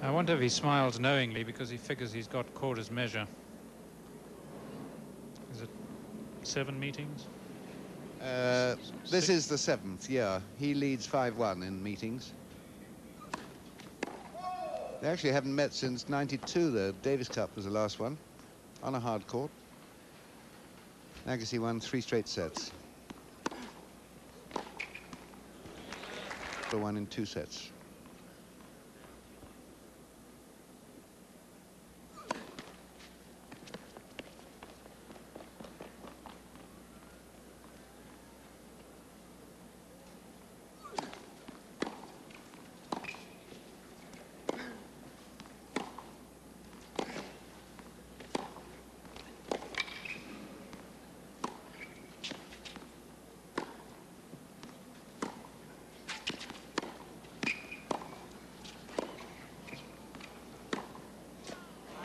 I wonder if he smiles knowingly because he figures he's got Korda's measure. Is it 7 meetings? This is the 7th, yeah. He leads 5-1 in meetings. They actually haven't met since '92, the Davis Cup was the last one, on a hard court. Agassi won 3 straight sets. The one in 2 sets.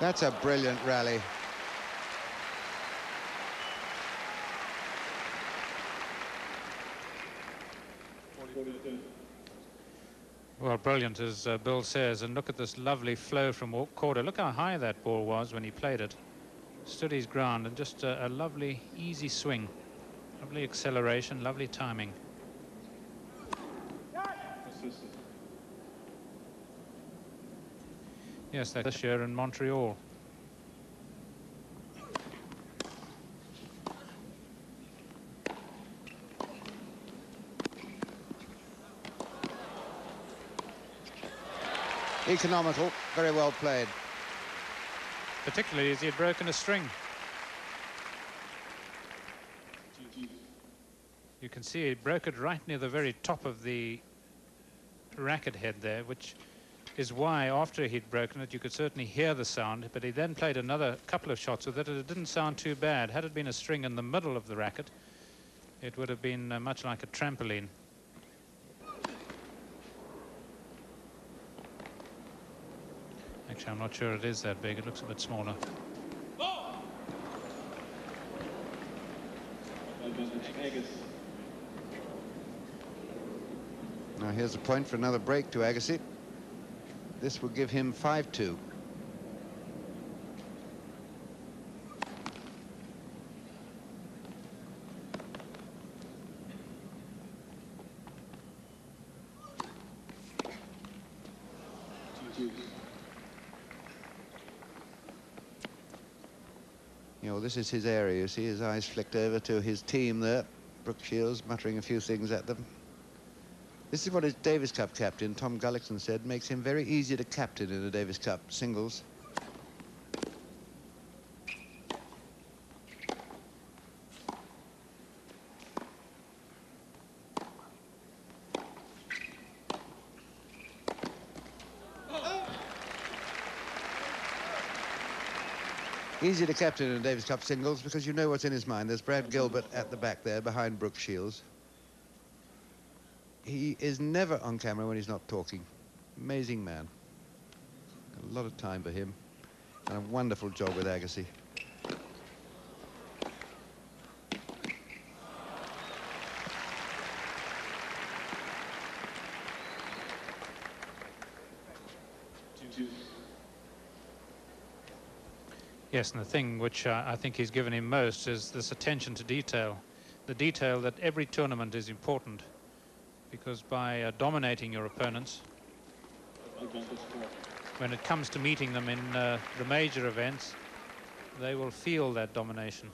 That's a brilliant rally. Well, brilliant, as Bill says. And look at this lovely flow from Korda. Look how high that ball was when he played it. Stood his ground, and just a lovely, easy swing. Lovely acceleration, lovely timing. Yes, that's this year in Montreal. Economical, very well played. Particularly as he had broken a string. You can see he broke it right near the very top of the racket head there, which is why after he'd broken it you could certainly hear the sound, but he then played another couple of shots with it and it didn't sound too bad. Had it been a string in the middle of the racket, it would have been much like a trampoline. Actually, I'm not sure it is that big. It looks a bit smaller. Now here's a point for another break to Agassi. This will give him 5-2. You know, this is his area. You see his eyes flicked over to his team there. Brooke Shields muttering a few things at them. This is what his Davis Cup captain, Tom Gullickson, said makes him very easy to captain in a Davis Cup singles. Easy to captain in a Davis Cup singles because you know what's in his mind. There's Brad Gilbert at the back there behind Brooke Shields. He is never on camera when he's not talking. Amazing man. A lot of time for him. And a wonderful job with Agassi. Yes, and the thing which I think he's given him most is this attention to detail. The detail that every tournament is important, because by dominating your opponents, when it comes to meeting them in the major events, they will feel that domination.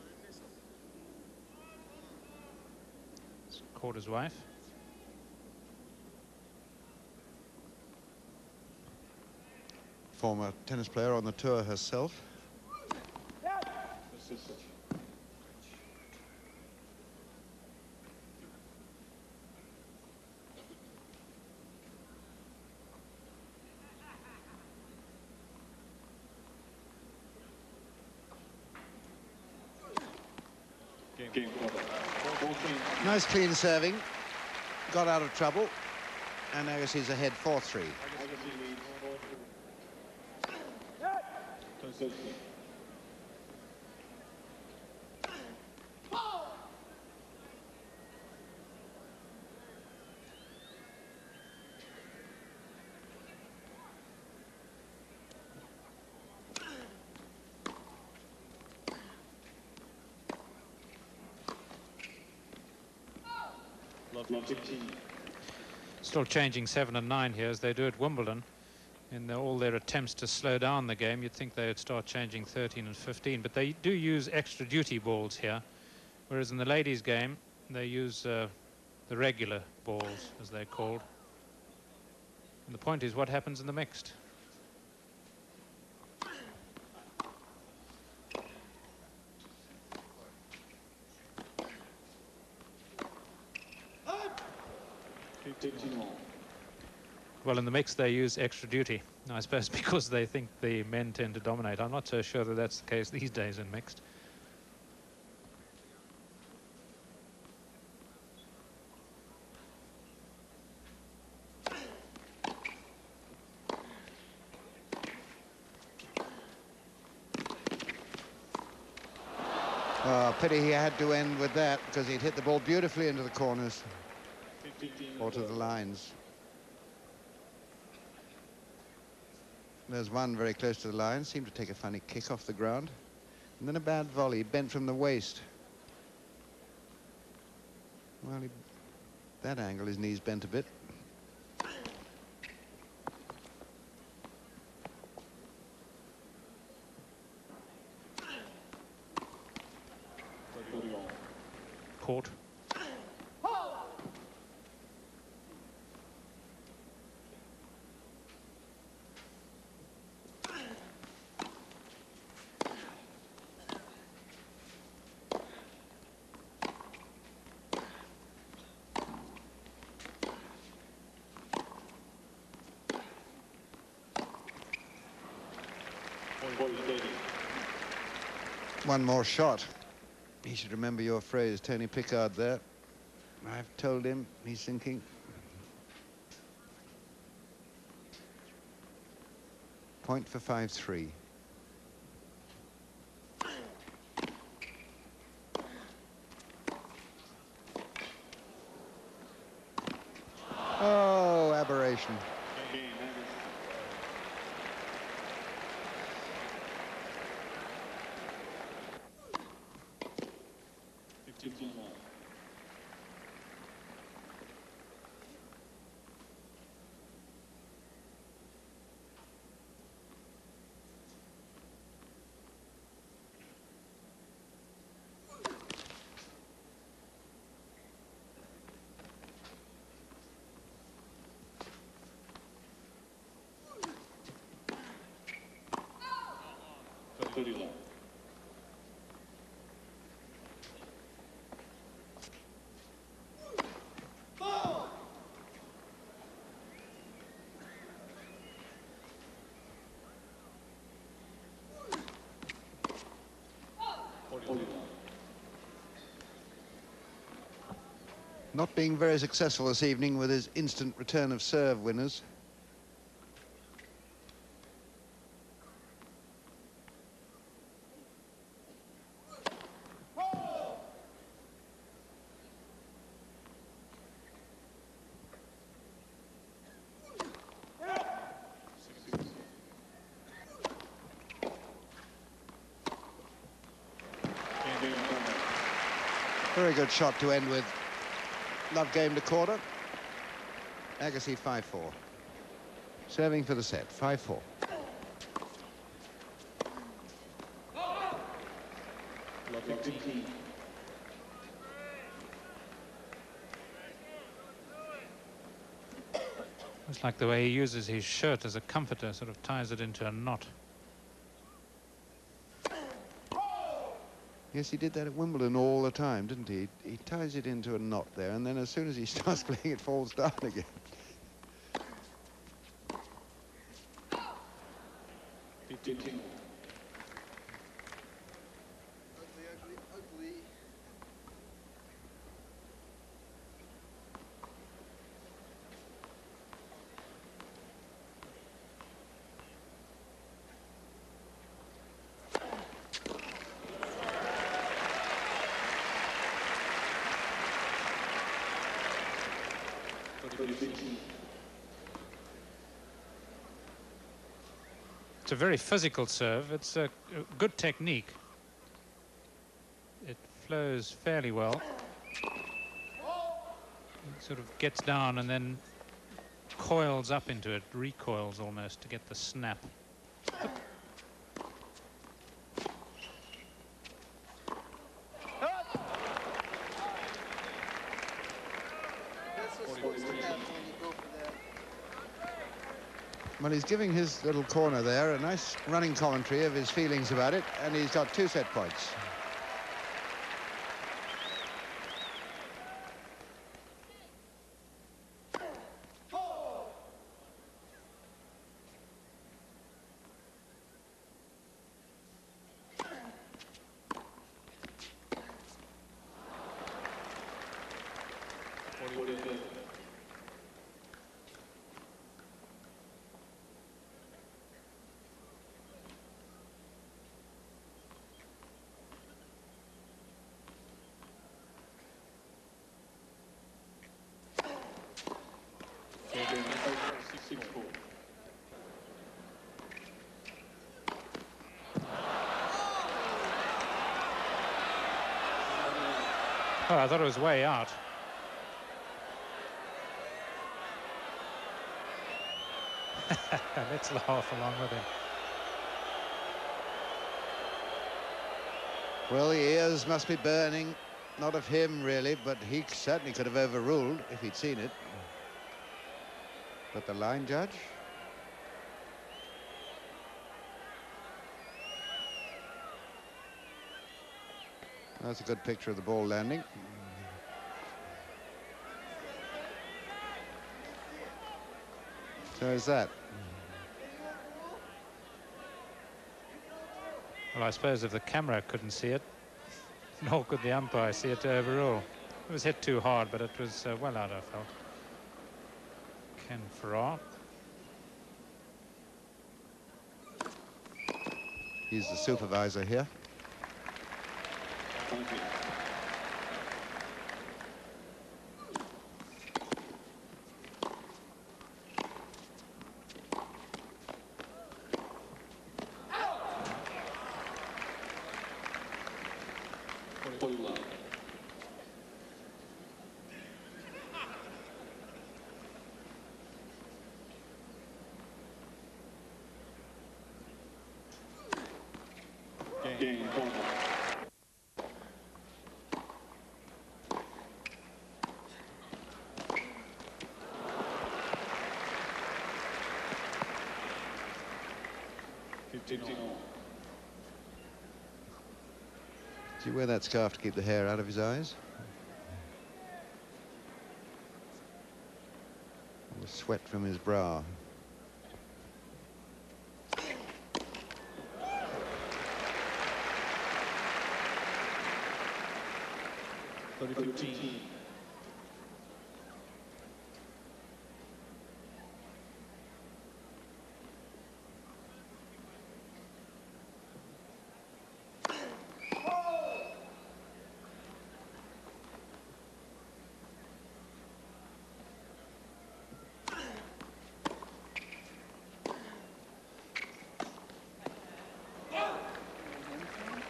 It's Korda's wife. Former tennis player on the tour herself. Nice clean serving. Got out of trouble. And Agassi's ahead 4-3. Still changing 7 and 9 here as they do at Wimbledon. In all their attempts to slow down the game, you'd think they would start changing 13 and 15, but they do use extra duty balls here, whereas in the ladies' game they use the regular balls, as they're called. And the point is what happens in the mixed. Well, in the mix they use extra duty. I suppose because they think the men tend to dominate. I'm not so sure that that's the case these days in mixed. Oh, pity he had to end with that, because he'd hit the ball beautifully into the corners or to the lines. There's one very close to the line, seemed to take a funny kick off the ground. And then a bad volley, bent from the waist. Well, that angle, his knees bent a bit. Court. One more shot. He should remember your phrase, Tony Pickard, there. I've told him, he's thinking. Point for 5-3. Oh, aberration. Not being very successful this evening with his instant return of serve winners. Very good shot to end with. Love game to quarter. Agassi 5-4. Serving for the set, 5-4. Looks like the way he uses his shirt as a comforter, sort of ties it into a knot. Yes, he did that at Wimbledon all the time, didn't he? He ties it into a knot there, and then as soon as he starts playing, it falls down again. It's a very physical serve. It's a good technique. It flows fairly well. sort of gets down and then coils up into it, recoils almost to get the snap. Well, he's giving his little corner there a nice running commentary of his feelings about it, and he's got 2 set points. Oh, I thought it was way out. Let's laugh along with him. Well, the ears must be burning. Not of him, really, but he certainly could have overruled if he'd seen it. But the line judge? That's a good picture of the ball landing. So is that. Well, I suppose if the camera couldn't see it, nor could the umpire see it to overrule. It was hit too hard, but it was well out, I felt. Ken Farrar. He's the supervisor here. Thank you. Game. Does he wear that scarf to keep the hair out of his eyes? Or the sweat from his brow?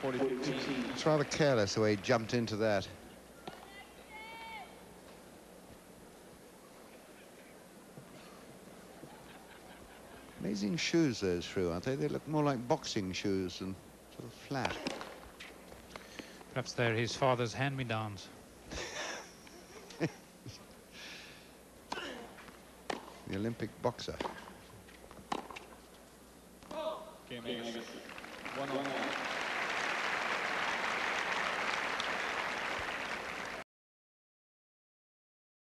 It's rather careless the way he jumped into that. Amazing shoes those through, aren't they? They look more like boxing shoes than sort of flat. Perhaps they're his father's hand-me-downs. The Olympic boxer. Game agassi. 1-1.